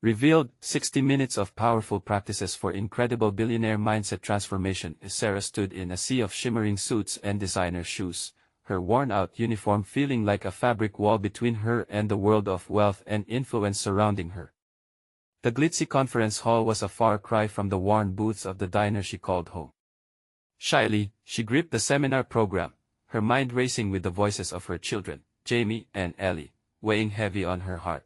Revealed 60 minutes of powerful practices for incredible billionaire mindset transformation. Sarah stood in a sea of shimmering suits and designer shoes, her worn-out uniform feeling like a fabric wall between her and the world of wealth and influence surrounding her. The glitzy conference hall was a far cry from the worn booths of the diner she called home. Shyly, she gripped the seminar program, her mind racing with the voices of her children, Jamie and Ellie, weighing heavy on her heart.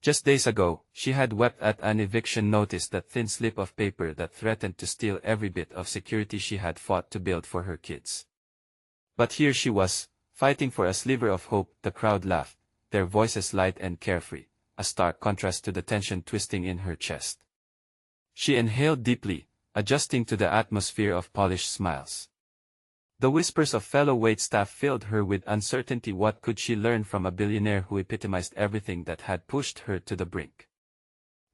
Just days ago, she had wept at an eviction notice, that thin slip of paper that threatened to steal every bit of security she had fought to build for her kids. But here she was, fighting for a sliver of hope. The crowd laughed, their voices light and carefree, a stark contrast to the tension twisting in her chest. She inhaled deeply, adjusting to the atmosphere of polished smiles. The whispers of fellow waitstaff filled her with uncertainty. What could she learn from a billionaire who epitomized everything that had pushed her to the brink?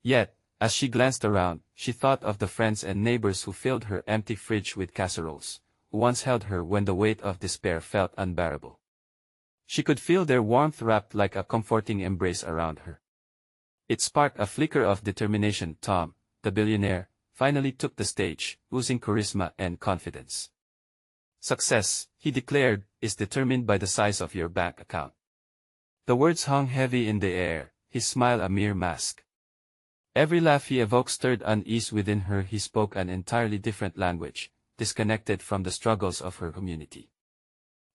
Yet, as she glanced around, she thought of the friends and neighbors who filled her empty fridge with casseroles, who once held her when the weight of despair felt unbearable. She could feel their warmth wrapped like a comforting embrace around her. It sparked a flicker of determination. Tom, the billionaire, finally took the stage, oozing charisma and confidence. "Success," he declared, "is determined by the size of your bank account." The words hung heavy in the air, his smile a mere mask. Every laugh he evoked stirred unease within her. He spoke an entirely different language, disconnected from the struggles of her community.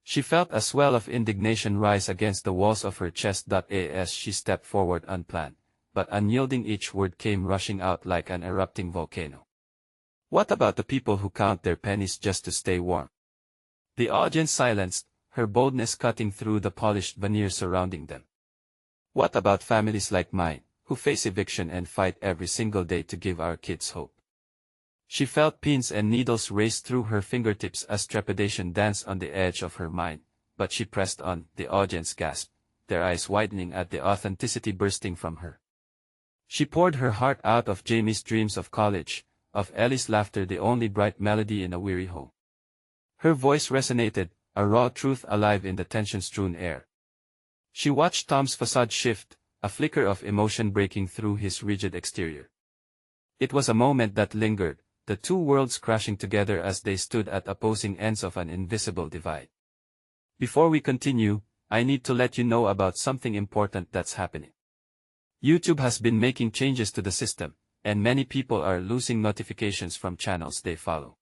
She felt a swell of indignation rise against the walls of her chest. As she stepped forward, unplanned, but unyielding, each word came rushing out like an erupting volcano. "What about the people who count their pennies just to stay warm?" The audience silenced, her boldness cutting through the polished veneer surrounding them. "What about families like mine, who face eviction and fight every single day to give our kids hope?" She felt pins and needles race through her fingertips as trepidation danced on the edge of her mind, but she pressed on. The audience gasped, their eyes widening at the authenticity bursting from her. She poured her heart out, of Jamie's dreams of college, of Ellie's laughter, the only bright melody in a weary home. Her voice resonated, a raw truth alive in the tension-strewn air. She watched Tom's facade shift, a flicker of emotion breaking through his rigid exterior. It was a moment that lingered, the two worlds crashing together as they stood at opposing ends of an invisible divide. Before we continue, I need to let you know about something important that's happening. YouTube has been making changes to the system, and many people are losing notifications from channels they follow.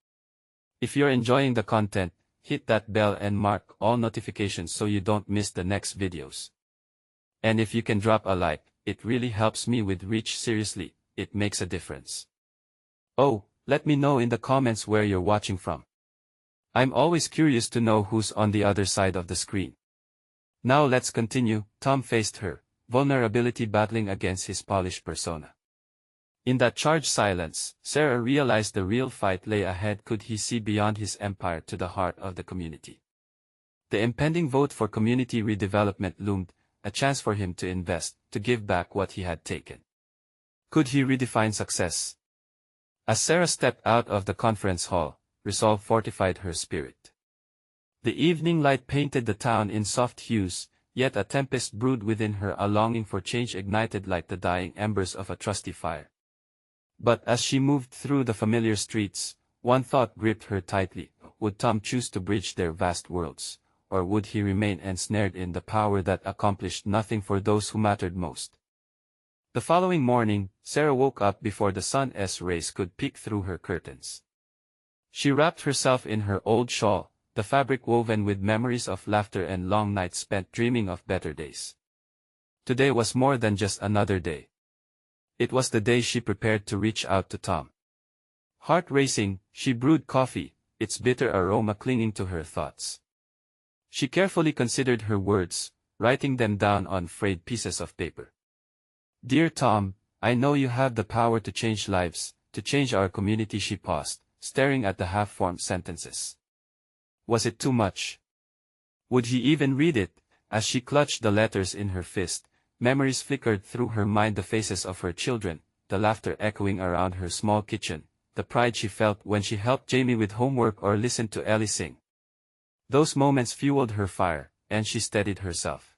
If you're enjoying the content, hit that bell and mark all notifications so you don't miss the next videos. And if you can drop a like, it really helps me with reach. Seriously, it makes a difference. Oh, let me know in the comments where you're watching from. I'm always curious to know who's on the other side of the screen. Now let's continue. Tom faced her vulnerability battling against his polished persona. In that charged silence, Sarah realized the real fight lay ahead. Could he see beyond his empire to the heart of the community? The impending vote for community redevelopment loomed, a chance for him to invest, to give back what he had taken. Could he redefine success? As Sarah stepped out of the conference hall, resolve fortified her spirit. The evening light painted the town in soft hues, yet a tempest brewed within her. A longing for change ignited like the dying embers of a trusty fire. But as she moved through the familiar streets, one thought gripped her tightly. Would Tom choose to bridge their vast worlds, or would he remain ensnared in the power that accomplished nothing for those who mattered most? The following morning, Sarah woke up before the sun's rays could peek through her curtains. She wrapped herself in her old shawl, the fabric woven with memories of laughter and long nights spent dreaming of better days. Today was more than just another day. It was the day she prepared to reach out to Tom. Heart racing, she brewed coffee, its bitter aroma clinging to her thoughts. She carefully considered her words, writing them down on frayed pieces of paper. "Dear Tom, I know you have the power to change lives, to change our community." She paused, staring at the half-formed sentences. Was it too much? Would he even read it? As she clutched the letters in her fist, memories flickered through her mind, the faces of her children, the laughter echoing around her small kitchen, the pride she felt when she helped Jamie with homework or listened to Ellie sing. Those moments fueled her fire, and she steadied herself.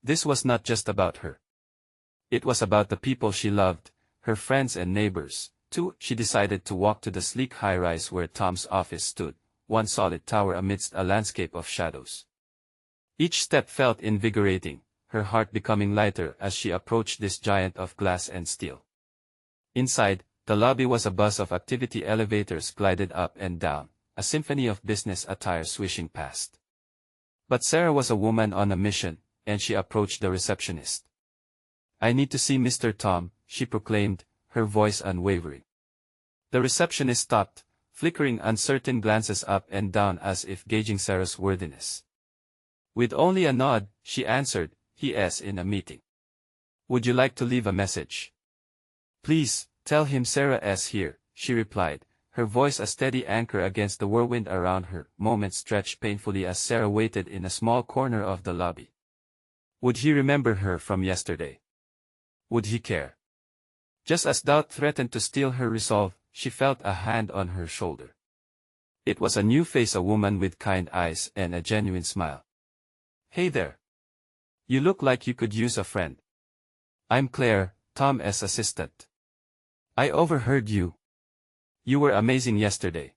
This was not just about her. It was about the people she loved, her friends and neighbors. Too, she decided to walk to the sleek high-rise where Tom's office stood, one solid tower amidst a landscape of shadows. Each step felt invigorating, her heart becoming lighter as she approached this giant of glass and steel. Inside, the lobby was a buzz of activity. Elevators glided up and down, a symphony of business attire swishing past. But Sarah was a woman on a mission, and she approached the receptionist. "I need to see Mr. Tom," she proclaimed, her voice unwavering. The receptionist stopped, flickering uncertain glances up and down as if gauging Sarah's worthiness. With only a nod, she answered, "He is in a meeting. Would you like to leave a message?" "Please, tell him Sarah is here," she replied, her voice a steady anchor against the whirlwind around her. Moments stretched painfully as Sarah waited in a small corner of the lobby. Would he remember her from yesterday? Would he care? Just as doubt threatened to steal her resolve, she felt a hand on her shoulder. It was a new face, a woman with kind eyes and a genuine smile. "Hey there. You look like you could use a friend. I'm Claire, Tom's assistant. I overheard you. You were amazing yesterday."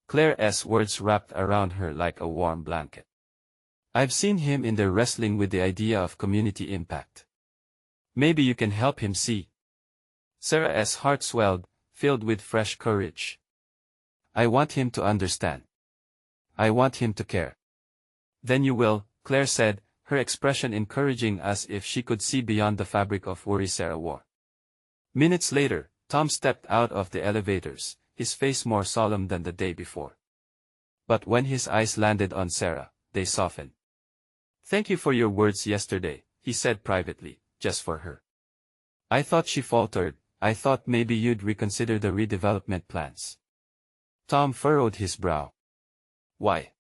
Claire's words wrapped around her like a warm blanket. "I've seen him in there wrestling with the idea of community impact. Maybe you can help him see." Sarah's heart swelled, filled with fresh courage. "I want him to understand. I want him to care." "Then you will," Claire said, her expression encouraging as if she could see beyond the fabric of worry Sarah wore. Minutes later, Tom stepped out of the elevators, his face more solemn than the day before. But when his eyes landed on Sarah, they softened. "Thank you for your words yesterday," he said privately, "just for her. I thought," she faltered, "I thought maybe you'd reconsider the redevelopment plans." Tom furrowed his brow. Why?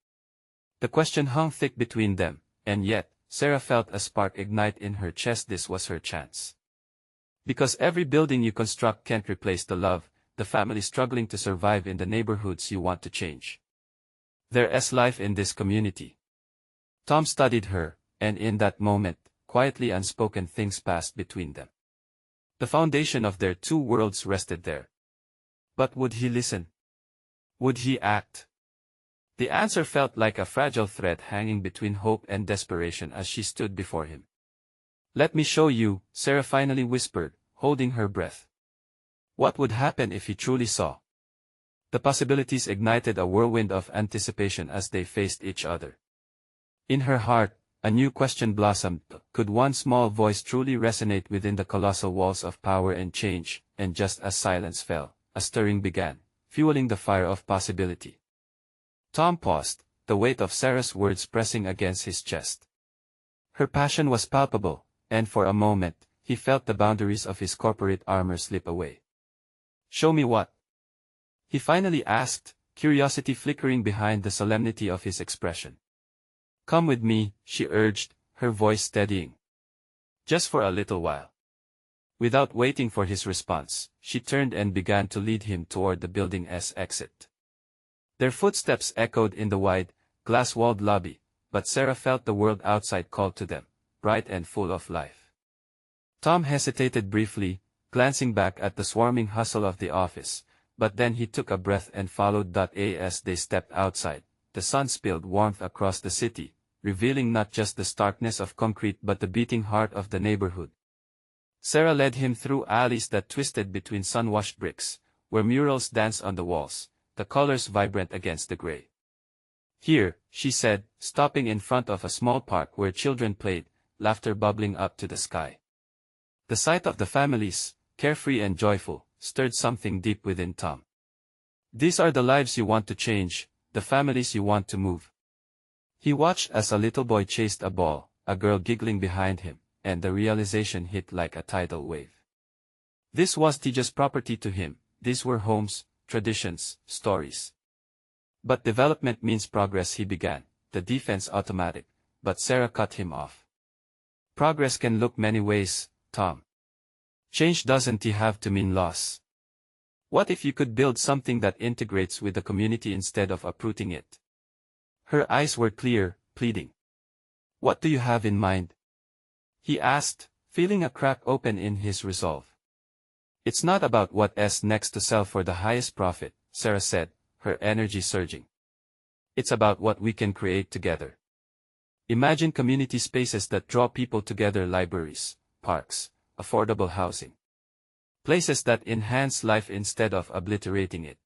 The question hung thick between them, and yet, Sarah felt a spark ignite in her chest. This was her chance. Because every building you construct can't replace the love, the family struggling to survive in the neighborhoods you want to change. There is life in this community. Tom studied her, and in that moment, quietly unspoken things passed between them. The foundation of their two worlds rested there. But would he listen? Would he act? The answer felt like a fragile thread hanging between hope and desperation as she stood before him. "Let me show you," Sarah finally whispered, holding her breath. What would happen if he truly saw? The possibilities ignited a whirlwind of anticipation as they faced each other. In her heart, a new question blossomed. Could one small voice truly resonate within the colossal walls of power and change? And just as silence fell, a stirring began, fueling the fire of possibility. Tom paused, the weight of Sarah's words pressing against his chest. Her passion was palpable, and for a moment, he felt the boundaries of his corporate armor slip away. "Show me what?" he finally asked, curiosity flickering behind the solemnity of his expression. "Come with me," she urged, her voice steadying. "Just for a little while." Without waiting for his response, she turned and began to lead him toward the building's exit. Their footsteps echoed in the wide, glass-walled lobby, but Sarah felt the world outside call to them, bright and full of life. Tom hesitated briefly, glancing back at the swarming hustle of the office, but then he took a breath and followed. As they stepped outside, the sun spilled warmth across the city, revealing not just the starkness of concrete but the beating heart of the neighborhood. Sarah led him through alleys that twisted between sun-washed bricks, where murals danced on the walls, the colors vibrant against the gray. "Here," she said, stopping in front of a small park where children played, laughter bubbling up to the sky. The sight of the families, carefree and joyful, stirred something deep within Tom. These are the lives you want to change, the families you want to move. He watched as a little boy chased a ball, a girl giggling behind him, and the realization hit like a tidal wave. This was just property to him, these were homes, traditions, stories. "But development means progress," he began, the defense automatic, but Sarah cut him off. "Progress can look many ways, Tom. Change doesn't have to mean loss. What if you could build something that integrates with the community instead of uprooting it?" Her eyes were clear, pleading. "What do you have in mind?" he asked, feeling a crack open in his resolve. It's not about what's next to sell for the highest profit, Sarah said, her energy surging. It's about what we can create together. Imagine community spaces that draw people together: libraries, parks, affordable housing. Places that enhance life instead of obliterating it.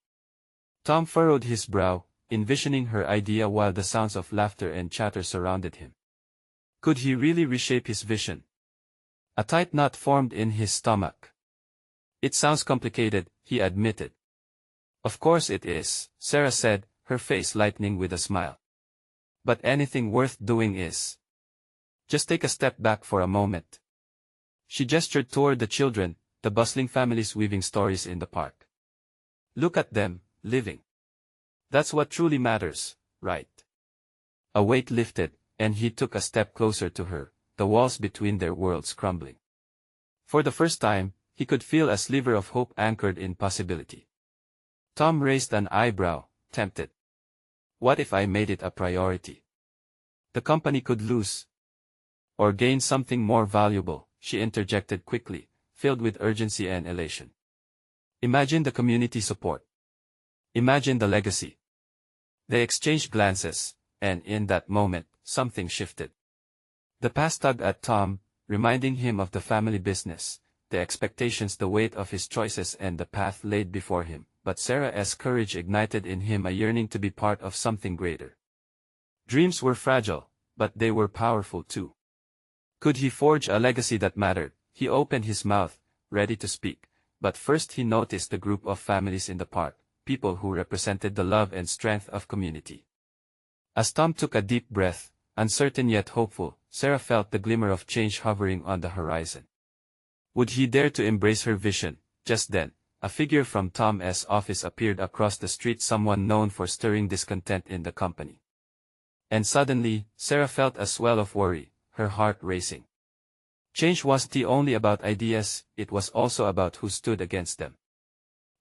Tom furrowed his brow, envisioning her idea while the sounds of laughter and chatter surrounded him. Could he really reshape his vision? A tight knot formed in his stomach. It sounds complicated, he admitted. Of course it is, Sarah said, her face lightening with a smile. But anything worth doing is. Just take a step back for a moment. She gestured toward the children, the bustling families weaving stories in the park. Look at them, living. That's what truly matters, right? A weight lifted, and he took a step closer to her, the walls between their worlds crumbling. For the first time, he could feel a sliver of hope anchored in possibility. Tom raised an eyebrow, tempted. What if I made it a priority? The company could lose. Or gain something more valuable, she interjected quickly, filled with urgency and elation. Imagine the community support. Imagine the legacy. They exchanged glances, and in that moment, something shifted. The past tugged at Tom, reminding him of the family business, the expectations, the weight of his choices, and the path laid before him. But Sarah's courage ignited in him a yearning to be part of something greater. Dreams were fragile, but they were powerful too. Could he forge a legacy that mattered? He opened his mouth, ready to speak, but first he noticed the group of families in the park, people who represented the love and strength of community. As Tom took a deep breath, uncertain yet hopeful, Sarah felt the glimmer of change hovering on the horizon. Would he dare to embrace her vision? Just then, a figure from Tom's office appeared across the street, someone known for stirring discontent in the company. And suddenly, Sarah felt a swell of worry, her heart racing. Change wasn't only about ideas, it was also about who stood against them.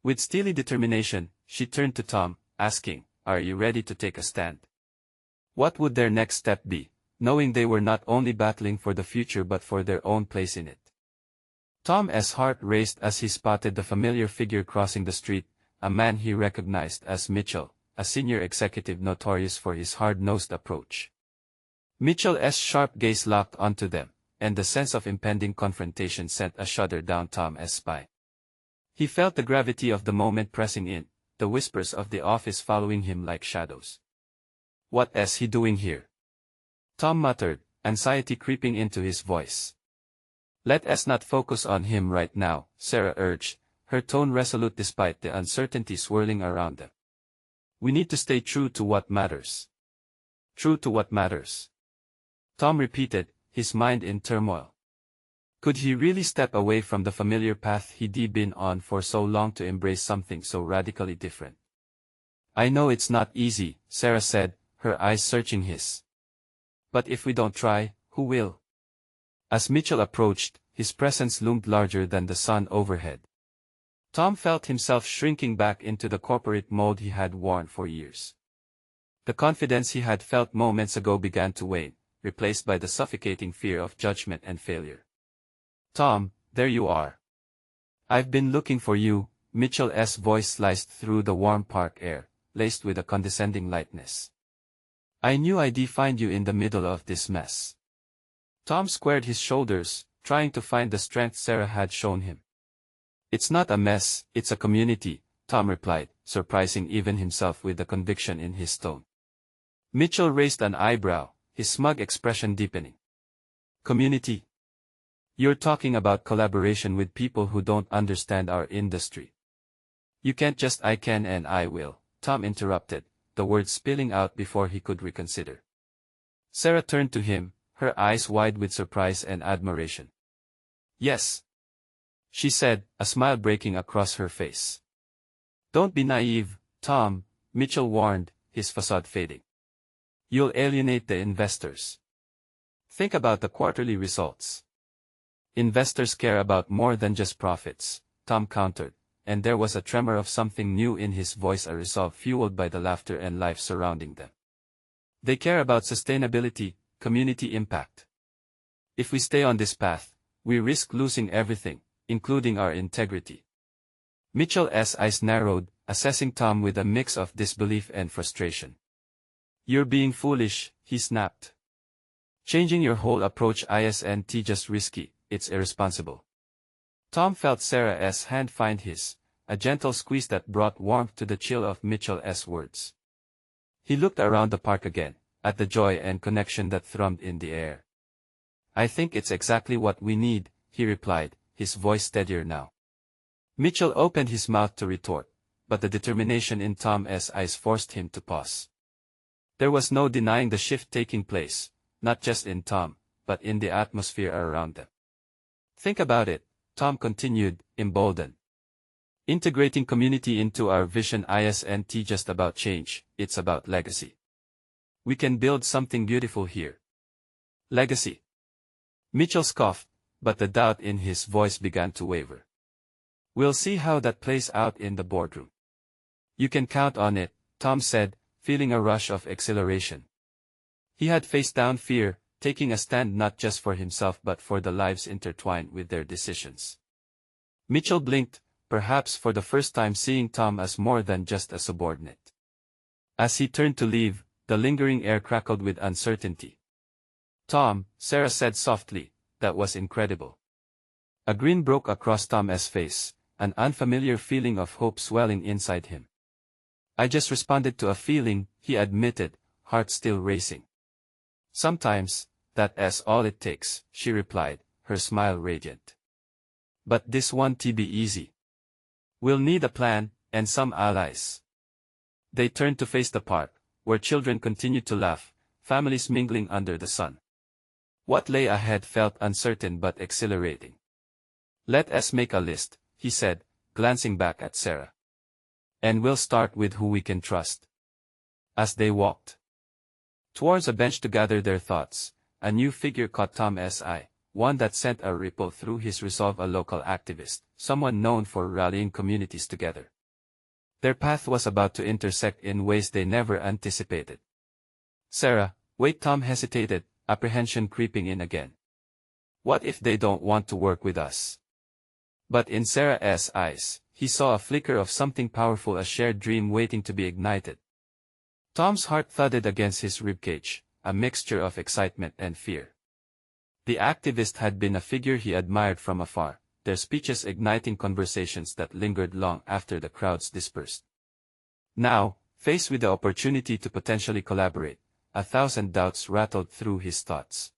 With steely determination, she turned to Tom, asking, "Are you ready to take a stand?" What would their next step be, knowing they were not only battling for the future but for their own place in it? Tom's heart raced as he spotted the familiar figure crossing the street, a man he recognized as Mitchell, a senior executive notorious for his hard-nosed approach. Mitchell's sharp gaze locked onto them, and the sense of impending confrontation sent a shudder down Tom's spine. He felt the gravity of the moment pressing in, the whispers of the office following him like shadows. "What's he doing here?" Tom muttered, anxiety creeping into his voice. "Let us not focus on him right now," Sarah urged, her tone resolute despite the uncertainty swirling around them. "We need to stay true to what matters." "True to what matters?" Tom repeated, his mind in turmoil. Could he really step away from the familiar path he'd been on for so long to embrace something so radically different? "I know it's not easy," Sarah said, her eyes searching his. "But if we don't try, who will?" As Mitchell approached, his presence loomed larger than the sun overhead. Tom felt himself shrinking back into the corporate mold he had worn for years. The confidence he had felt moments ago began to wane, replaced by the suffocating fear of judgment and failure. "Tom, there you are. I've been looking for you," Mitchell's voice sliced through the warm park air, laced with a condescending lightness. "I knew I'd find you in the middle of this mess." Tom squared his shoulders, trying to find the strength Sarah had shown him. "It's not a mess, it's a community," Tom replied, surprising even himself with the conviction in his tone. Mitchell raised an eyebrow, his smug expression deepening. "Community? You're talking about collaboration with people who don't understand our industry." "You can't just I can and I will," Tom interrupted, the words spilling out before he could reconsider. Sarah turned to him, her eyes wide with surprise and admiration. "Yes," she said, a smile breaking across her face. "Don't be naive, Tom," Mitchell warned, his facade fading. "You'll alienate the investors. Think about the quarterly results." "Investors care about more than just profits," Tom countered, and there was a tremor of something new in his voice, a resolve fueled by the laughter and life surrounding them. "They care about sustainability, community impact. If we stay on this path, we risk losing everything, including our integrity. Mitchell's eyes narrowed, assessing Tom with a mix of disbelief and frustration. You're being foolish, he snapped. Changing your whole approach isn't just risky, it's irresponsible. Tom felt Sarah's hand find his, a gentle squeeze that brought warmth to the chill of Mitchell's words. He looked around the park again, at the joy and connection that thrummed in the air. I think it's exactly what we need, he replied, his voice steadier now. Mitchell opened his mouth to retort, but the determination in Tom's eyes forced him to pause. There was no denying the shift taking place, not just in Tom, but in the atmosphere around them. Think about it, Tom continued, emboldened. Integrating community into our vision isn't just about change, it's about legacy. We can build something beautiful here. Legacy. Mitchell scoffed, but the doubt in his voice began to waver. We'll see how that plays out in the boardroom. You can count on it, Tom said, feeling a rush of exhilaration. He had faced down fear, taking a stand not just for himself but for the lives intertwined with their decisions. Mitchell blinked, perhaps for the first time seeing Tom as more than just a subordinate. As he turned to leave, the lingering air crackled with uncertainty. Tom, Sarah said softly, that was incredible. A grin broke across Tom's face, an unfamiliar feeling of hope swelling inside him. I just responded to a feeling, he admitted, heart still racing. Sometimes, that's all it takes, she replied, her smile radiant. But this won't be easy. We'll need a plan, and some allies. They turned to face the park, where children continued to laugh, families mingling under the sun. What lay ahead felt uncertain but exhilarating. Let us make a list, he said, glancing back at Sarah. And we'll start with who we can trust. As they walked towards a bench to gather their thoughts, a new figure caught Tom's eye, one that sent a ripple through his resolve, a local activist, someone known for rallying communities together. Their path was about to intersect in ways they never anticipated. Sarah, wait, Tom hesitated, apprehension creeping in again. What if they don't want to work with us? But in Sarah's eyes, he saw a flicker of something powerful, a shared dream waiting to be ignited. Tom's heart thudded against his ribcage, a mixture of excitement and fear. The activist had been a figure he admired from afar, their speeches igniting conversations that lingered long after the crowds dispersed. Now, faced with the opportunity to potentially collaborate, 1,000 doubts rattled through his thoughts.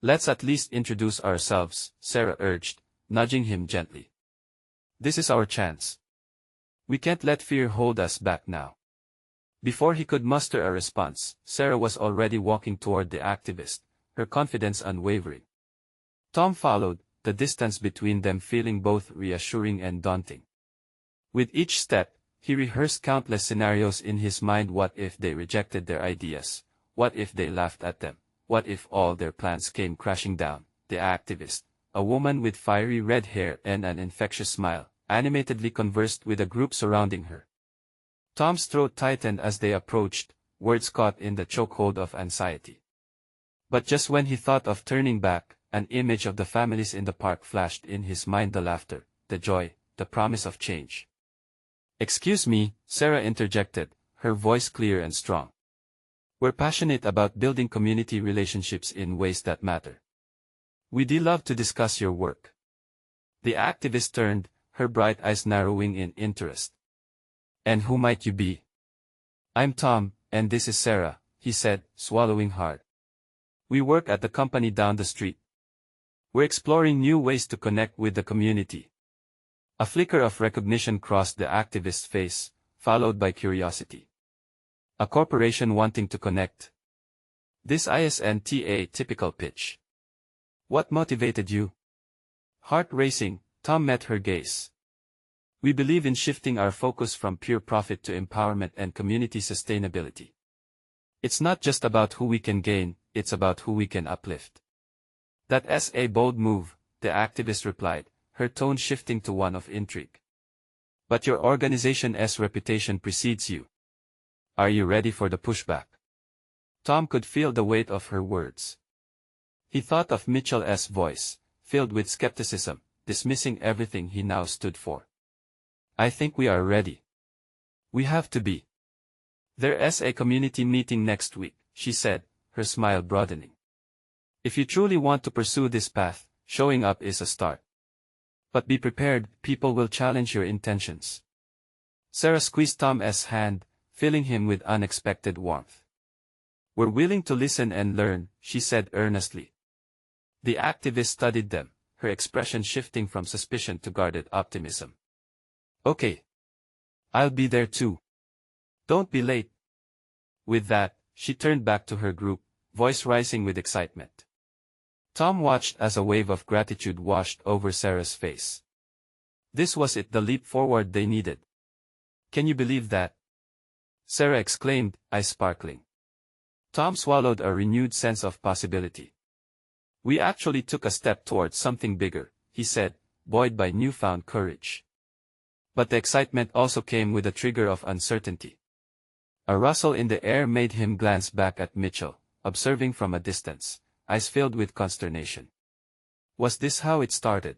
Let's at least introduce ourselves, Sarah urged, nudging him gently. This is our chance. We can't let fear hold us back now. Before he could muster a response, Sarah was already walking toward the activist, her confidence unwavering. Tom followed, the distance between them feeling both reassuring and daunting. With each step, he rehearsed countless scenarios in his mind. What if they rejected their ideas? What if they laughed at them? What if all their plans came crashing down? The activist, a woman with fiery red hair and an infectious smile, animatedly conversed with a group surrounding her. Tom's throat tightened as they approached, words caught in the chokehold of anxiety. But just when he thought of turning back, an image of the families in the park flashed in his mind, the laughter, the joy, the promise of change. Excuse me, Sarah interjected, her voice clear and strong. We're passionate about building community relationships in ways that matter. We'd love to discuss your work. The activist turned, her bright eyes narrowing in interest. And who might you be? I'm Tom, and this is Sarah, he said, swallowing hard. We work at the company down the street. We're exploring new ways to connect with the community. A flicker of recognition crossed the activist's face, followed by curiosity. A corporation wanting to connect. This isn't a typical pitch. What motivated you? Heart racing, Tom met her gaze. We believe in shifting our focus from pure profit to empowerment and community sustainability. It's not just about who we can gain, it's about who we can uplift. That's a bold move, the activist replied, her tone shifting to one of intrigue. But your organization's reputation precedes you. Are you ready for the pushback? Tom could feel the weight of her words. He thought of Mitchell's voice, filled with skepticism, dismissing everything he now stood for. I think we are ready. We have to be. There's a community meeting next week, she said, her smile broadening. If you truly want to pursue this path, showing up is a start. But be prepared, people will challenge your intentions. Sarah squeezed Tom's hand, filling him with unexpected warmth. We're willing to listen and learn, she said earnestly. The activist studied them, her expression shifting from suspicion to guarded optimism. Okay. I'll be there too. Don't be late. With that, she turned back to her group, voice rising with excitement. Tom watched as a wave of gratitude washed over Sarah's face. This was it, the leap forward they needed. Can you believe that? Sarah exclaimed, eyes sparkling. Tom swallowed a renewed sense of possibility. We actually took a step towards something bigger, he said, buoyed by newfound courage. But the excitement also came with a trigger of uncertainty. A rustle in the air made him glance back at Mitchell, observing from a distance, eyes filled with consternation. Was this how it started?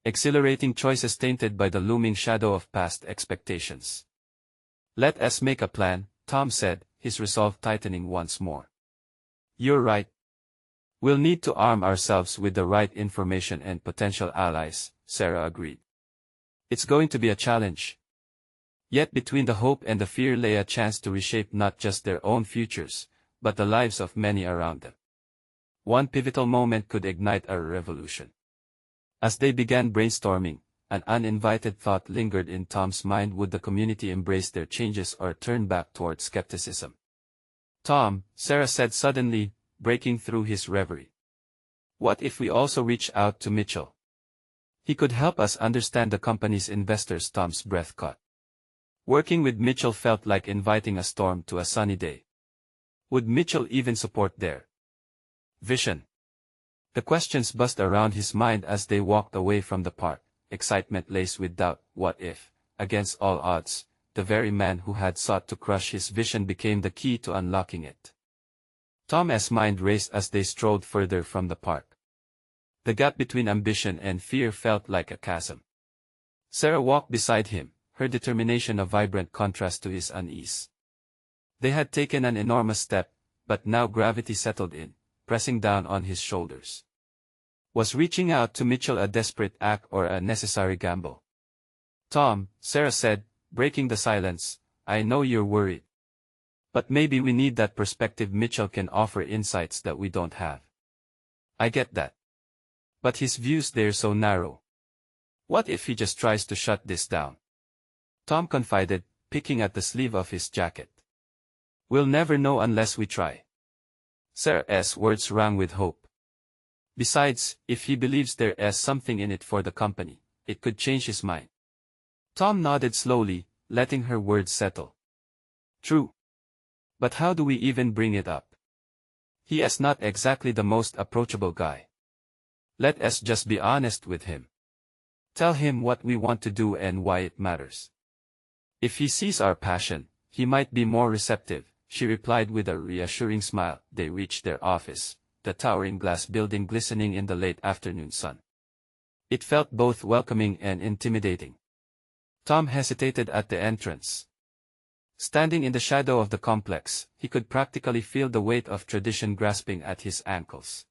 Exhilarating choices tainted by the looming shadow of past expectations. Let us make a plan, Tom said, his resolve tightening once more. You're right. We'll need to arm ourselves with the right information and potential allies, Sarah agreed. It's going to be a challenge. Yet between the hope and the fear lay a chance to reshape not just their own futures, but the lives of many around them. One pivotal moment could ignite a revolution. As they began brainstorming, an uninvited thought lingered in Tom's mind: would the community embrace their changes or turn back toward skepticism? Tom, Sarah said suddenly, breaking through his reverie. What if we also reach out to Mitchell? He could help us understand the company's investors. Tom's breath caught. Working with Mitchell felt like inviting a storm to a sunny day. Would Mitchell even support their vision? The questions buzzed around his mind as they walked away from the park, excitement laced with doubt. What if, against all odds, the very man who had sought to crush his vision became the key to unlocking it? Tom's mind raced as they strolled further from the park. The gap between ambition and fear felt like a chasm. Sarah walked beside him, her determination a vibrant contrast to his unease. They had taken an enormous step, but now gravity settled in, pressing down on his shoulders. Was reaching out to Mitchell a desperate act or a necessary gamble? Tom, Sarah said, breaking the silence, I know you're worried. But maybe we need that perspective. Mitchell can offer insights that we don't have. I get that. But his views, they're so narrow. What if he just tries to shut this down? Tom confided, picking at the sleeve of his jacket. We'll never know unless we try. Sarah's words rang with hope. Besides, if he believes there is something in it for the company, it could change his mind. Tom nodded slowly, letting her words settle. True. But how do we even bring it up? He is not exactly the most approachable guy. Let us just be honest with him. Tell him what we want to do and why it matters. If he sees our passion, he might be more receptive, she replied with a reassuring smile. They reached their office, the towering glass building glistening in the late afternoon sun. It felt both welcoming and intimidating. Tom hesitated at the entrance. Standing in the shadow of the complex, he could practically feel the weight of tradition grasping at his ankles.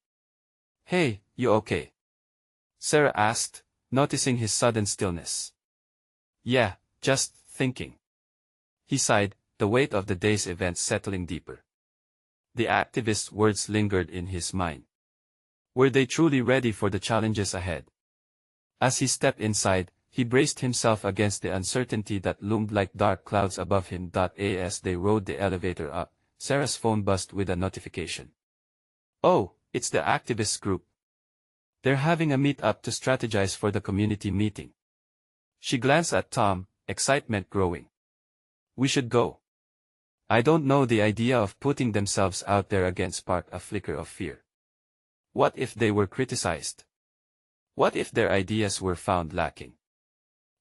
Hey, you okay? Sarah asked, noticing his sudden stillness. Yeah, just thinking. He sighed, the weight of the day's events settling deeper. The activist's words lingered in his mind. Were they truly ready for the challenges ahead? As he stepped inside, he braced himself against the uncertainty that loomed like dark clouds above him. As they rode the elevator up, Sarah's phone buzzed with a notification. Oh, it's the activists group. They're having a meet-up to strategize for the community meeting. She glanced at Tom, excitement growing. We should go. I don't know, the idea of putting themselves out there again sparked a flicker of fear. What if they were criticized? What if their ideas were found lacking?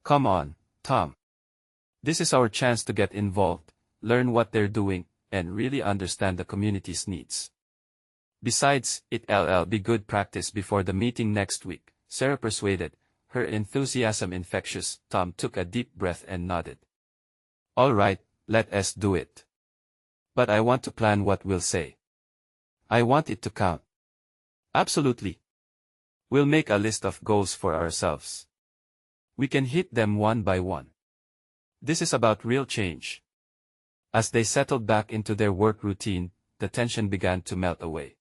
Come on, Tom. This is our chance to get involved, learn what they're doing, and really understand the community's needs. Besides, it'll be good practice before the meeting next week, Sarah persuaded, her enthusiasm infectious. Tom took a deep breath and nodded. All right, let us do it. But I want to plan what we'll say. I want it to count. Absolutely. We'll make a list of goals for ourselves. We can hit them one by one. This is about real change. As they settled back into their work routine, the tension began to melt away.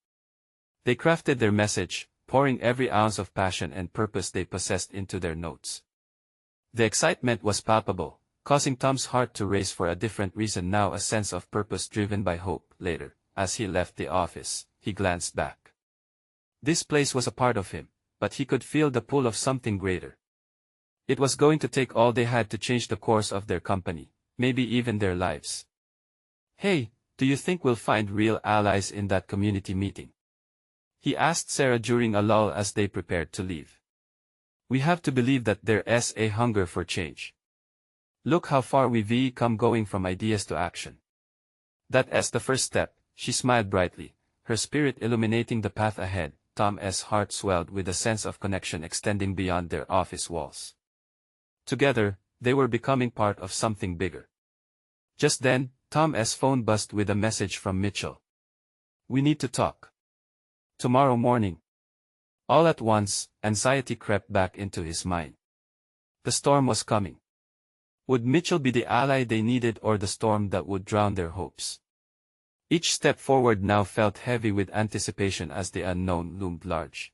They crafted their message, pouring every ounce of passion and purpose they possessed into their notes. The excitement was palpable, causing Tom's heart to race for a different reason now, a sense of purpose driven by hope. Later, as he left the office, he glanced back. This place was a part of him, but he could feel the pull of something greater. It was going to take all they had to change the course of their company, maybe even their lives. Hey, do you think we'll find real allies in that community meeting? He asked Sarah during a lull as they prepared to leave. We have to believe that there's a hunger for change. Look how far we've come going from ideas to action. That's the first step, she smiled brightly, her spirit illuminating the path ahead. Tom's heart swelled with a sense of connection extending beyond their office walls. Together, they were becoming part of something bigger. Just then, Tom's phone buzzed with a message from Mitchell. We need to talk. Tomorrow morning. All at once, anxiety crept back into his mind. The storm was coming. Would Mitchell be the ally they needed, or the storm that would drown their hopes? Each step forward now felt heavy with anticipation as the unknown loomed large.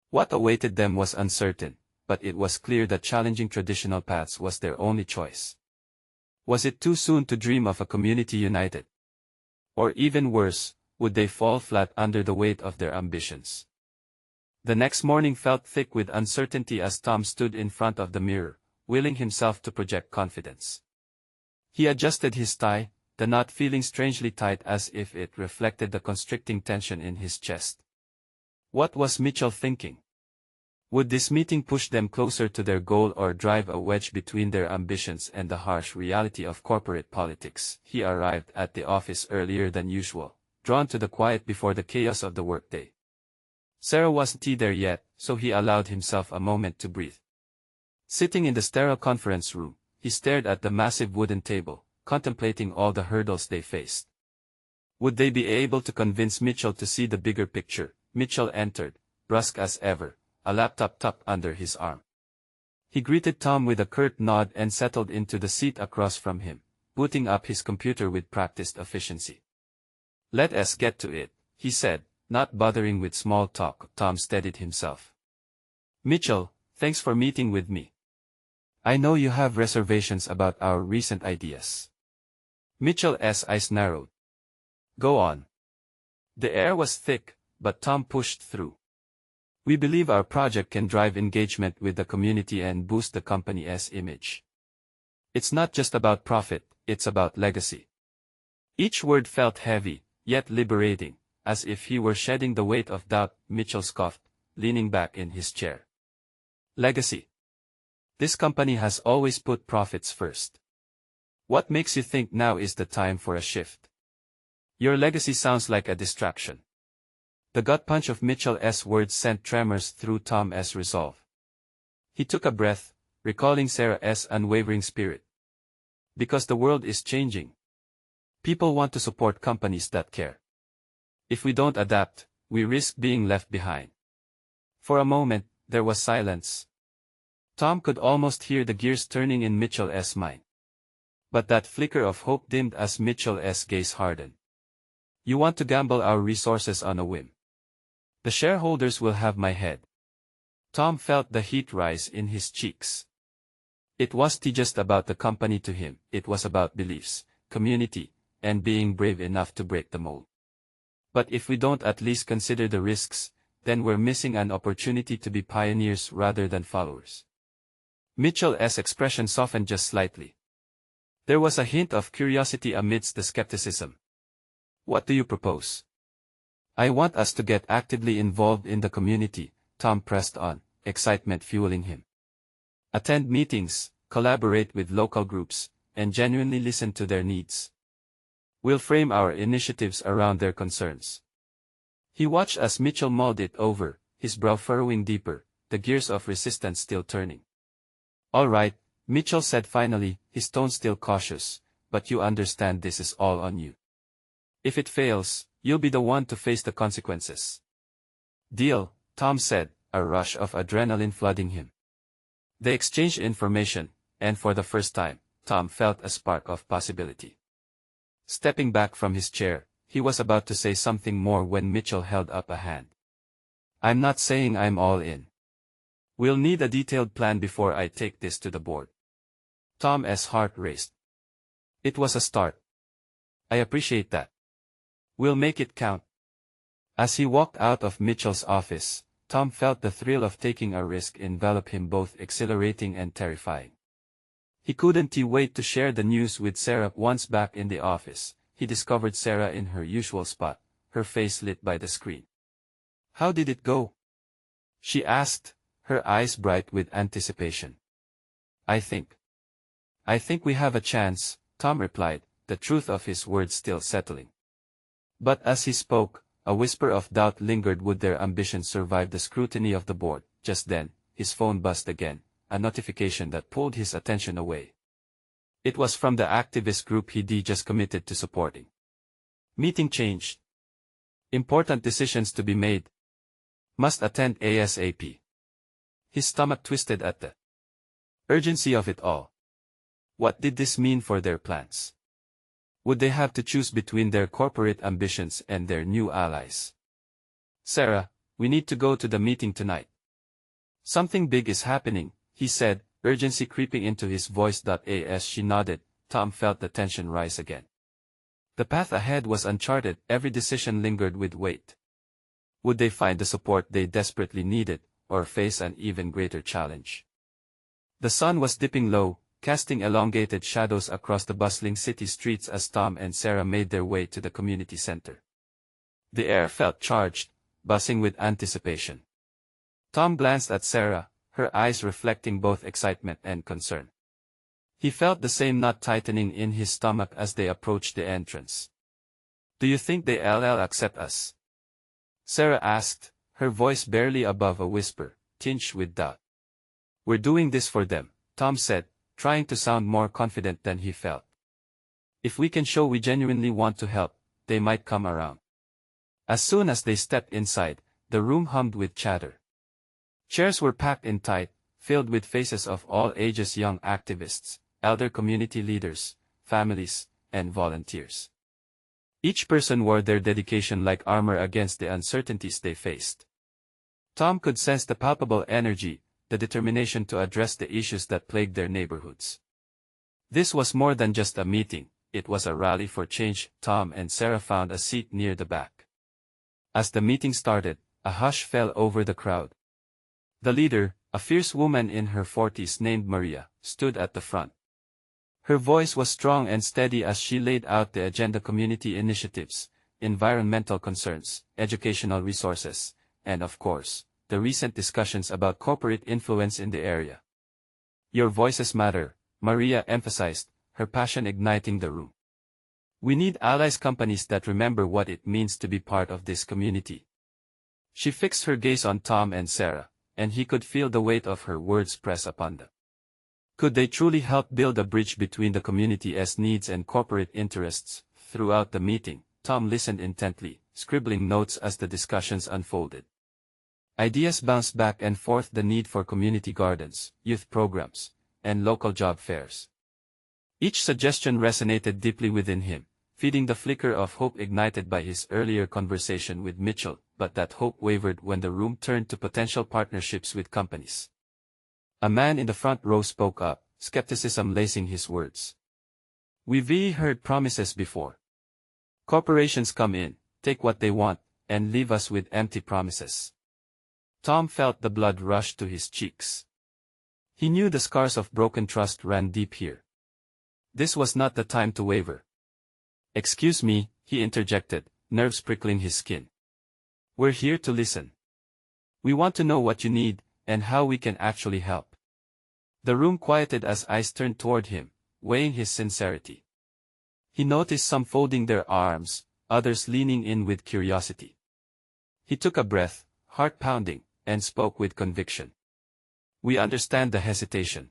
What awaited them was uncertain, but it was clear that challenging traditional paths was their only choice. Was it too soon to dream of a community united? Or even worse, would they fall flat under the weight of their ambitions? The next morning felt thick with uncertainty as Tom stood in front of the mirror, willing himself to project confidence. He adjusted his tie, the knot feeling strangely tight as if it reflected the constricting tension in his chest. What was Mitchell thinking? Would this meeting push them closer to their goal or drive a wedge between their ambitions and the harsh reality of corporate politics? He arrived at the office earlier than usual, drawn to the quiet before the chaos of the workday. Sarah wasn't there yet, so he allowed himself a moment to breathe. Sitting in the sterile conference room, he stared at the massive wooden table, contemplating all the hurdles they faced. Would they be able to convince Mitchell to see the bigger picture? Mitchell entered, brusque as ever, a laptop tucked under his arm. He greeted Tom with a curt nod and settled into the seat across from him, booting up his computer with practiced efficiency. Let us get to it, he said, not bothering with small talk. Tom steadied himself. Mitchell, thanks for meeting with me. I know you have reservations about our recent ideas. Mitchell's eyes narrowed. Go on. The air was thick, but Tom pushed through. We believe our project can drive engagement with the community and boost the company's image. It's not just about profit, it's about legacy. Each word felt heavy, yet liberating, as if he were shedding the weight of doubt. Mitchell scoffed, leaning back in his chair. Legacy. This company has always put profits first. What makes you think now is the time for a shift? Your legacy sounds like a distraction. The gut punch of Mitchell's words sent tremors through Tom's resolve. He took a breath, recalling Sarah's unwavering spirit. Because the world is changing. People want to support companies that care. If we don't adapt, we risk being left behind. For a moment, there was silence. Tom could almost hear the gears turning in Mitchell's mind. But that flicker of hope dimmed as Mitchell's gaze hardened. You want to gamble our resources on a whim? The shareholders will have my head. Tom felt the heat rise in his cheeks. It wasn't just about the company to him, it was about beliefs, community, and being brave enough to break the mold. But if we don't at least consider the risks, then we're missing an opportunity to be pioneers rather than followers. Mitchell's expression softened just slightly. There was a hint of curiosity amidst the skepticism. What do you propose? I want us to get actively involved in the community, Tom pressed on, excitement fueling him. Attend meetings, collaborate with local groups, and genuinely listen to their needs. We'll frame our initiatives around their concerns. He watched as Mitchell mulled it over, his brow furrowing deeper, the gears of resistance still turning. "All right," Mitchell said finally, his tone still cautious, "but you understand this is all on you. If it fails, you'll be the one to face the consequences." "Deal," Tom said, a rush of adrenaline flooding him. They exchanged information, and for the first time, Tom felt a spark of possibility. Stepping back from his chair, he was about to say something more when Mitchell held up a hand. "I'm not saying I'm all in. We'll need a detailed plan before I take this to the board." Tom's heart raced. It was a start. "I appreciate that. We'll make it count." As he walked out of Mitchell's office, Tom felt the thrill of taking a risk envelop him, both exhilarating and terrifying. He couldn't wait to share the news with Sarah. Once back in the office, he discovered Sarah in her usual spot, her face lit by the screen. "How did it go?" she asked, her eyes bright with anticipation. I think we have a chance," Tom replied, the truth of his words still settling. But as he spoke, a whisper of doubt lingered. Would their ambitions survive the scrutiny of the board? Just then, his phone buzzed again, a notification that pulled his attention away. It was from the activist group he'd just committed to supporting. "Meeting changed. Important decisions to be made. Must attend ASAP." His stomach twisted at the urgency of it all. What did this mean for their plans? Would they have to choose between their corporate ambitions and their new allies? "Sarah, we need to go to the meeting tonight. Something big is happening," he said, urgency creeping into his voice. As she nodded, Tom felt the tension rise again. The path ahead was uncharted, every decision lingered with weight. Would they find the support they desperately needed, or face an even greater challenge? The sun was dipping low, casting elongated shadows across the bustling city streets as Tom and Sarah made their way to the community center. The air felt charged, buzzing with anticipation. Tom glanced at Sarah, her eyes reflecting both excitement and concern. He felt the same knot tightening in his stomach as they approached the entrance. "Do you think they'll accept us?" Sarah asked, her voice barely above a whisper, tinged with doubt. "We're doing this for them," Tom said, trying to sound more confident than he felt. "If we can show we genuinely want to help, they might come around." As soon as they stepped inside, the room hummed with chatter. Chairs were packed in tight, filled with faces of all ages: young activists, elder community leaders, families, and volunteers. Each person wore their dedication like armor against the uncertainties they faced. Tom could sense the palpable energy, the determination to address the issues that plagued their neighborhoods. This was more than just a meeting, it was a rally for change. Tom and Sarah found a seat near the back. As the meeting started, a hush fell over the crowd. The leader, a fierce woman in her 40s named Maria, stood at the front. Her voice was strong and steady as she laid out the agenda: community initiatives, environmental concerns, educational resources, and of course, the recent discussions about corporate influence in the area. "Your voices matter," Maria emphasized, her passion igniting the room. "We need allies, companies that remember what it means to be part of this community." She fixed her gaze on Tom and Sarah, and he could feel the weight of her words press upon them. Could they truly help build a bridge between the community's needs and corporate interests? Throughout the meeting, Tom listened intently, scribbling notes as the discussions unfolded. Ideas bounced back and forth: the need for community gardens, youth programs, and local job fairs. Each suggestion resonated deeply within him, feeding the flicker of hope ignited by his earlier conversation with Mitchell, but that hope wavered when the room turned to potential partnerships with companies. A man in the front row spoke up, skepticism lacing his words. "We've heard promises before. Corporations come in, take what they want, and leave us with empty promises." Tom felt the blood rush to his cheeks. He knew the scars of broken trust ran deep here. This was not the time to waver. "Excuse me," he interjected, nerves prickling his skin. "We're here to listen. We want to know what you need, and how we can actually help." The room quieted as eyes turned toward him, weighing his sincerity. He noticed some folding their arms, others leaning in with curiosity. He took a breath, heart pounding, and spoke with conviction. We understand the hesitation.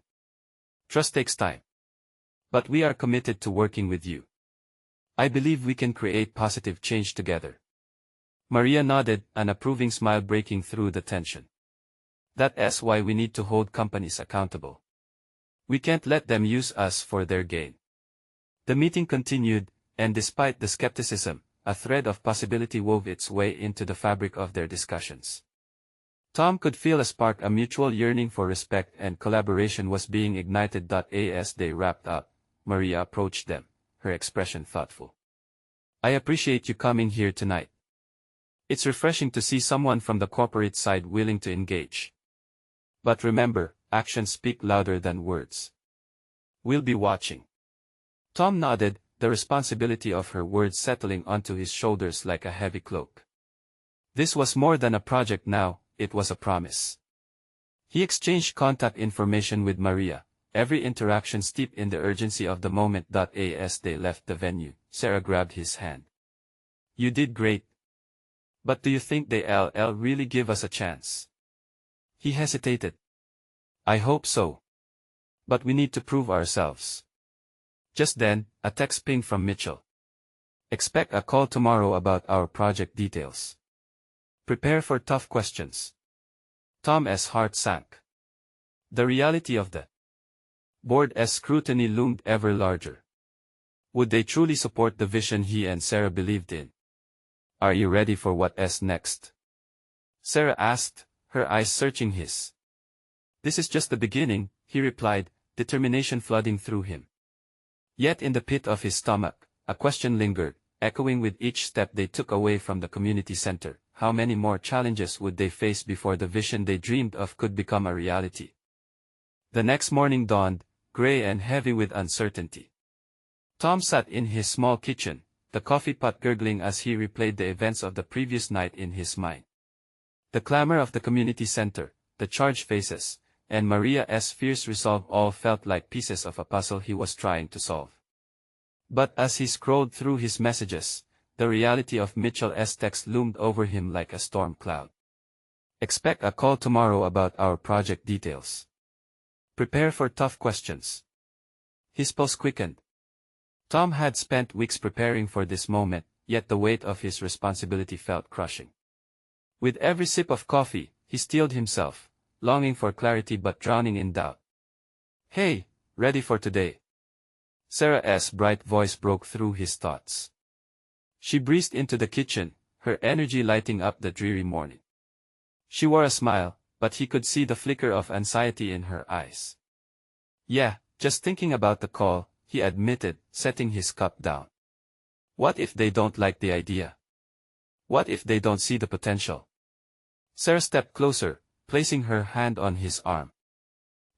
Trust takes time. But we are committed to working with you. I believe we can create positive change together. Maria nodded, an approving smile breaking through the tension. That's why we need to hold companies accountable. We can't let them use us for their gain. The meeting continued, and despite the skepticism, a thread of possibility wove its way into the fabric of their discussions. Tom could feel a spark, a mutual yearning for respect and collaboration was being ignited. As they wrapped up, Maria approached them, her expression thoughtful. I appreciate you coming here tonight. It's refreshing to see someone from the corporate side willing to engage. But remember, actions speak louder than words. We'll be watching. Tom nodded, the responsibility of her words settling onto his shoulders like a heavy cloak. This was more than a project now, it was a promise. He exchanged contact information with Maria, every interaction steeped in the urgency of the moment. As they left the venue, Sarah grabbed his hand. You did great. But do you think they'll really give us a chance? He hesitated. I hope so. But we need to prove ourselves. Just then, a text pinged from Mitchell. Expect a call tomorrow about our project details. Prepare for tough questions. Tom's heart sank. The reality of the board's scrutiny loomed ever larger. Would they truly support the vision he and Sarah believed in? Are you ready for what's next? Sarah asked, her eyes searching his. This is just the beginning, he replied, determination flooding through him. Yet in the pit of his stomach, a question lingered, echoing with each step they took away from the community center. How many more challenges would they face before the vision they dreamed of could become a reality? The next morning dawned, gray and heavy with uncertainty. Tom sat in his small kitchen, the coffee pot gurgling as he replayed the events of the previous night in his mind. The clamor of the community center, the charged faces, and Maria's fierce resolve all felt like pieces of a puzzle he was trying to solve. But as he scrolled through his messages, the reality of Mitchell's text loomed over him like a storm cloud. Expect a call tomorrow about our project details. Prepare for tough questions. His pulse quickened. Tom had spent weeks preparing for this moment, yet the weight of his responsibility felt crushing. With every sip of coffee, he steeled himself, longing for clarity but drowning in doubt. Hey, ready for today? Sarah's bright voice broke through his thoughts. She breezed into the kitchen, her energy lighting up the dreary morning. She wore a smile, but he could see the flicker of anxiety in her eyes. Yeah, just thinking about the call, he admitted, setting his cup down. What if they don't like the idea? What if they don't see the potential? Sarah stepped closer, placing her hand on his arm.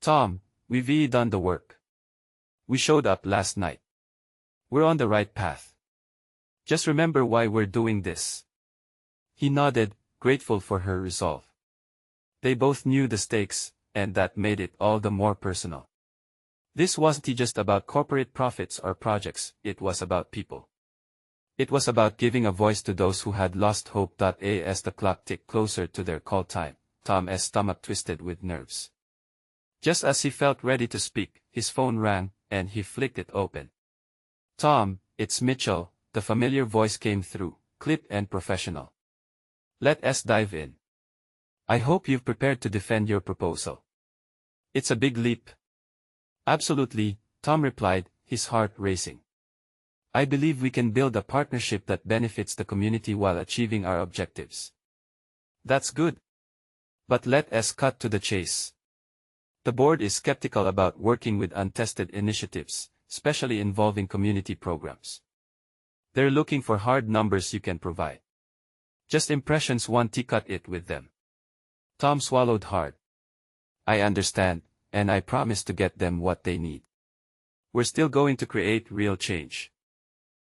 Tom, we've done the work. We showed up last night. We're on the right path. Just remember why we're doing this. He nodded, grateful for her resolve. They both knew the stakes, and that made it all the more personal. This wasn't just about corporate profits or projects, it was about people. It was about giving a voice to those who had lost hope. As the clock ticked closer to their call time, Tom's stomach twisted with nerves. Just as he felt ready to speak, his phone rang, and he flicked it open. Tom, it's Mitchell, the familiar voice came through, clipped and professional. Let's dive in. I hope you've prepared to defend your proposal. It's a big leap. Absolutely, Tom replied, his heart racing. I believe we can build a partnership that benefits the community while achieving our objectives. That's good. But let's cut to the chase. The board is skeptical about working with untested initiatives, especially involving community programs. They're looking for hard numbers you can provide. Just impressions won't cut it with them. Tom swallowed hard. I understand, and I promise to get them what they need. We're still going to create real change.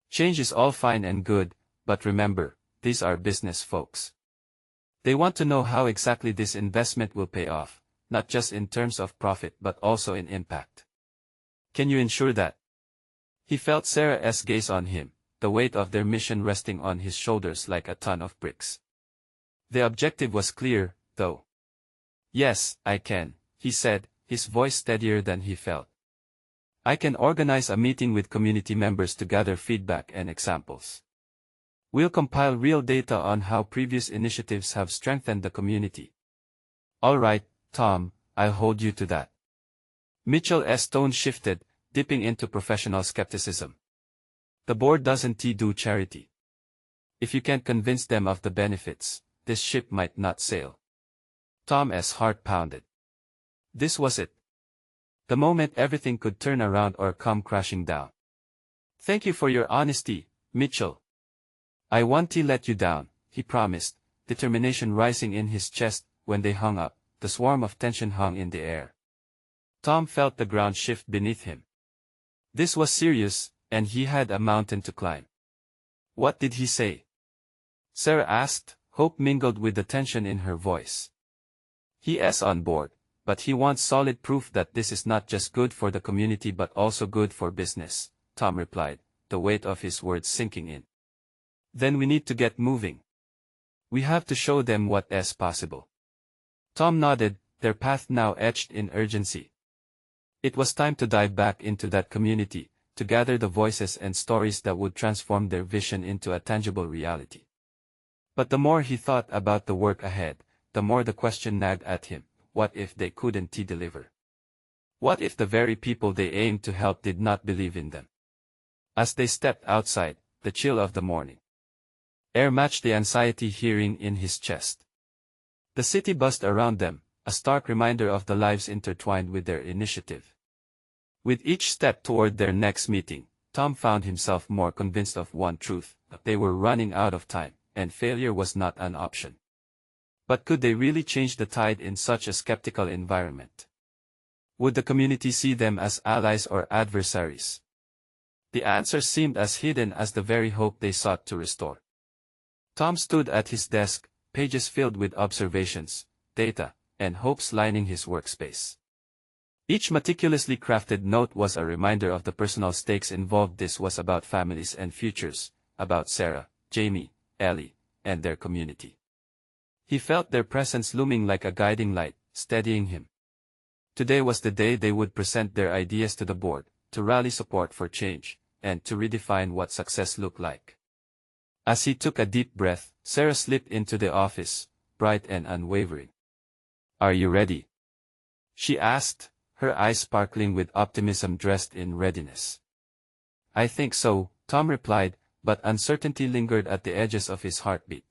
Change is all fine and good, but remember, these are business folks. They want to know how exactly this investment will pay off, not just in terms of profit but also in impact. Can you ensure that? He felt Sarah's gaze on him, the weight of their mission resting on his shoulders like a ton of bricks. The objective was clear, though. "Yes, I can," he said, his voice steadier than he felt. "I can organize a meeting with community members to gather feedback and examples. We'll compile real data on how previous initiatives have strengthened the community." "All right, Tom, I'll hold you to that." Mitchell's tone shifted, dipping into professional skepticism. "The board doesn't do charity. If you can't convince them of the benefits, this ship might not sail." Tom's heart pounded. This was it. The moment everything could turn around or come crashing down. "Thank you for your honesty, Mitchell. I won't let you down," he promised, determination rising in his chest. When they hung up, the swarm of tension hung in the air. Tom felt the ground shift beneath him. This was serious, and he had a mountain to climb. "What did he say?" Sarah asked, hope mingled with the tension in her voice. "He's on board, but he wants solid proof that this is not just good for the community but also good for business," Tom replied, the weight of his words sinking in. "Then we need to get moving. We have to show them what is possible." Tom nodded, their path now etched in urgency. It was time to dive back into that community, to gather the voices and stories that would transform their vision into a tangible reality. But the more he thought about the work ahead, the more the question nagged at him: what if they couldn't deliver? What if the very people they aimed to help did not believe in them? As they stepped outside, the chill of the morning air matched the anxiety hearing in his chest. The city buzzed around them, a stark reminder of the lives intertwined with their initiative. With each step toward their next meeting, Tom found himself more convinced of one truth: they were running out of time, and failure was not an option. But could they really change the tide in such a skeptical environment? Would the community see them as allies or adversaries? The answer seemed as hidden as the very hope they sought to restore. Tom stood at his desk, pages filled with observations, data, and hopes lining his workspace. Each meticulously crafted note was a reminder of the personal stakes involved. This was about families and futures, about Sarah, Jamie, Ellie, and their community. He felt their presence looming like a guiding light, steadying him. Today was the day they would present their ideas to the board, to rally support for change, and to redefine what success looked like. As he took a deep breath, Sarah slipped into the office, bright and unwavering. "Are you ready?" she asked, her eyes sparkling with optimism dressed in readiness. "I think so," Tom replied, but uncertainty lingered at the edges of his heartbeat.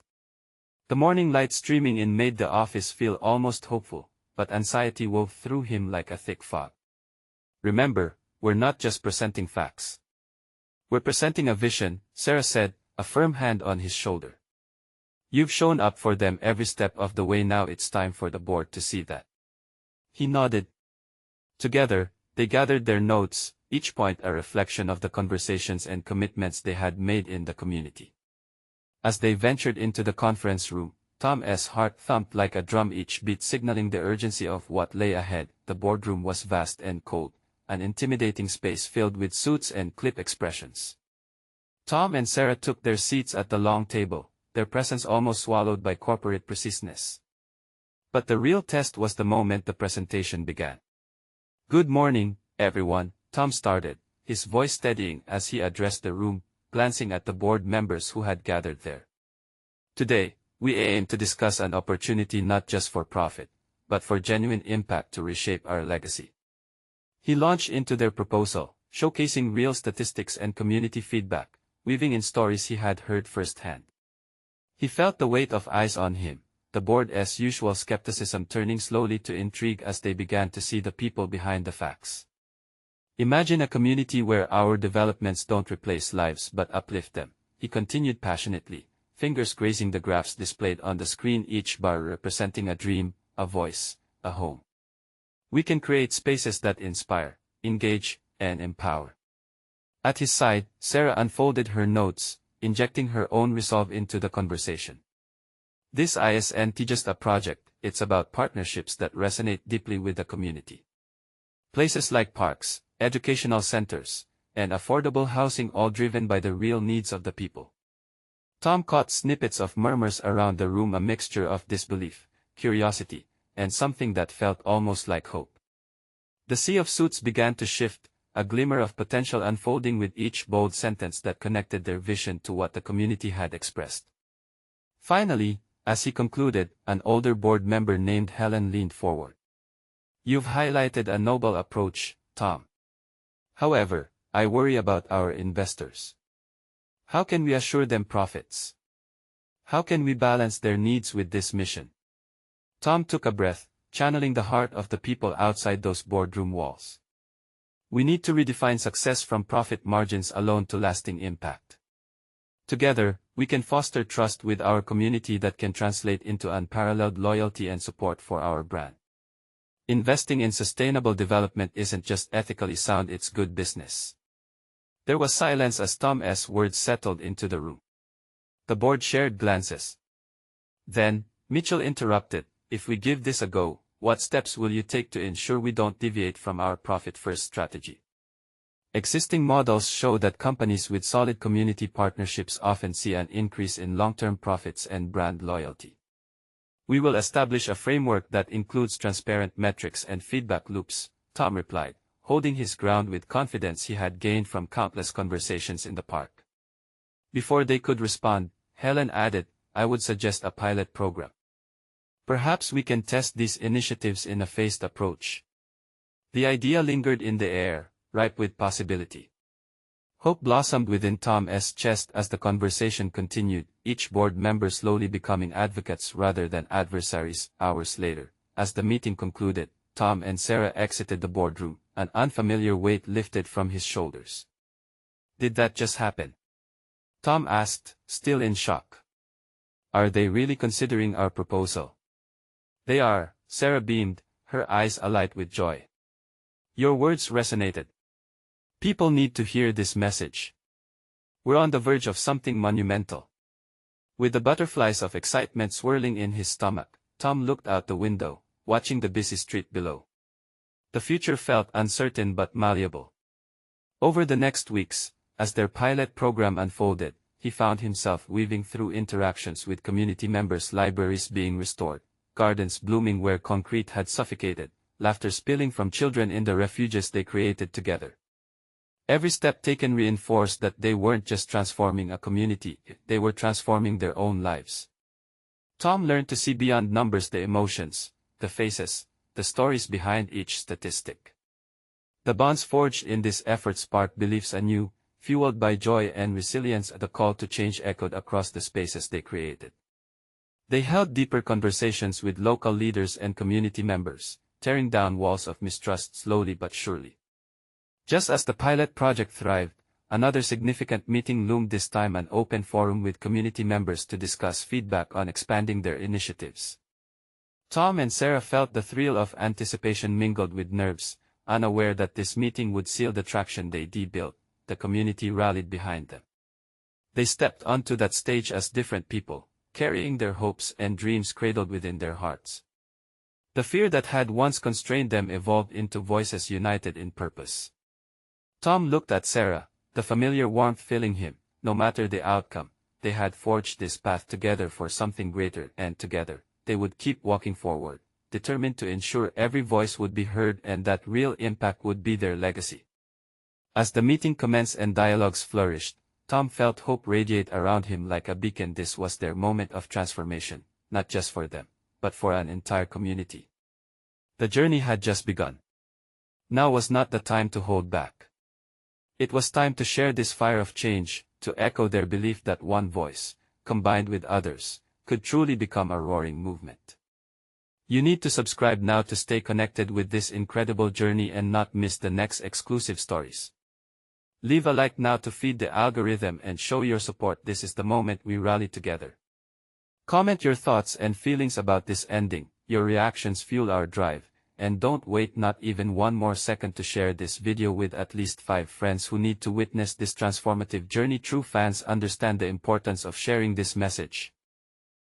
The morning light streaming in made the office feel almost hopeful, but anxiety wove through him like a thick fog. "Remember, we're not just presenting facts. We're presenting a vision," Sarah said, a firm hand on his shoulder. "You've shown up for them every step of the way. Now it's time for the board to see that." He nodded. Together, they gathered their notes, each point a reflection of the conversations and commitments they had made in the community. As they ventured into the conference room, Tom's heart thumped like a drum, each beat signaling the urgency of what lay ahead. The boardroom was vast and cold, an intimidating space filled with suits and clip expressions. Tom and Sarah took their seats at the long table, their presence almost swallowed by corporate preciseness. But the real test was the moment the presentation began. "Good morning, everyone," Tom started, his voice steadying as he addressed the room, glancing at the board members who had gathered there. "Today, we aim to discuss an opportunity not just for profit, but for genuine impact to reshape our legacy." He launched into their proposal, showcasing real statistics and community feedback, weaving in stories he had heard firsthand. He felt the weight of eyes on him, the board's usual skepticism turning slowly to intrigue as they began to see the people behind the facts. "Imagine a community where our developments don't replace lives but uplift them," he continued passionately, fingers grazing the graphs displayed on the screen, each bar representing a dream, a voice, a home. "We can create spaces that inspire, engage, and empower." At his side, Sarah unfolded her notes, injecting her own resolve into the conversation. "This isn't just a project, it's about partnerships that resonate deeply with the community. Places like parks, educational centers, and affordable housing, all driven by the real needs of the people." Tom caught snippets of murmurs around the room, a mixture of disbelief, curiosity, and something that felt almost like hope. The sea of suits began to shift, a glimmer of potential unfolding with each bold sentence that connected their vision to what the community had expressed. Finally, as he concluded, an older board member named Helen leaned forward. "You've highlighted a noble approach, Tom. However, I worry about our investors. How can we assure them profits? How can we balance their needs with this mission?" Tom took a breath, channeling the heart of the people outside those boardroom walls. "We need to redefine success from profit margins alone to lasting impact. Together, we can foster trust with our community that can translate into unparalleled loyalty and support for our brand. Investing in sustainable development isn't just ethically sound, it's good business." There was silence as Tom's words settled into the room. The board shared glances. Then, Mitchell interrupted, "If we give this a go, what steps will you take to ensure we don't deviate from our profit-first strategy?" Existing models show that companies with solid community partnerships often see an increase in long-term profits and brand loyalty. "We will establish a framework that includes transparent metrics and feedback loops," Tom replied, holding his ground with confidence he had gained from countless conversations in the park. Before they could respond, Helen added, "I would suggest a pilot program. Perhaps we can test these initiatives in a phased approach." The idea lingered in the air, ripe with possibility. Hope blossomed within Tom's chest as the conversation continued, each board member slowly becoming advocates rather than adversaries. Hours later, as the meeting concluded, Tom and Sarah exited the boardroom, an unfamiliar weight lifted from his shoulders. "Did that just happen?" Tom asked, still in shock. "Are they really considering our proposal?" "They are," Sarah beamed, her eyes alight with joy. "Your words resonated. People need to hear this message. We're on the verge of something monumental." With the butterflies of excitement swirling in his stomach, Tom looked out the window, watching the busy street below. The future felt uncertain but malleable. Over the next weeks, as their pilot program unfolded, he found himself weaving through interactions with community members, libraries being restored, gardens blooming where concrete had suffocated, laughter spilling from children in the refuges they created together. Every step taken reinforced that they weren't just transforming a community, they were transforming their own lives. Tom learned to see beyond numbers, the emotions, the faces, the stories behind each statistic. The bonds forged in this effort sparked beliefs anew, fueled by joy and resilience. The call to change echoed across the spaces they created. They held deeper conversations with local leaders and community members, tearing down walls of mistrust slowly but surely. Just as the pilot project thrived, another significant meeting loomed, this time an open forum with community members to discuss feedback on expanding their initiatives. Tom and Sarah felt the thrill of anticipation mingled with nerves, unaware that this meeting would seal the traction they'd built. The community rallied behind them. They stepped onto that stage as different people, carrying their hopes and dreams cradled within their hearts. The fear that had once constrained them evolved into voices united in purpose. Tom looked at Sarah, the familiar warmth filling him. No matter the outcome, they had forged this path together for something greater, and together, they would keep walking forward, determined to ensure every voice would be heard and that real impact would be their legacy. As the meeting commenced and dialogues flourished, Tom felt hope radiate around him like a beacon. This was their moment of transformation, not just for them, but for an entire community. The journey had just begun. Now was not the time to hold back. It was time to share this fire of change, to echo their belief that one voice, combined with others, could truly become a roaring movement. You need to subscribe now to stay connected with this incredible journey and not miss the next exclusive stories. Leave a like now to feed the algorithm and show your support. This is the moment we rally together. Comment your thoughts and feelings about this ending. Your reactions fuel our drive, and don't wait not even one more second to share this video with at least 5 friends who need to witness this transformative journey. True fans understand the importance of sharing this message.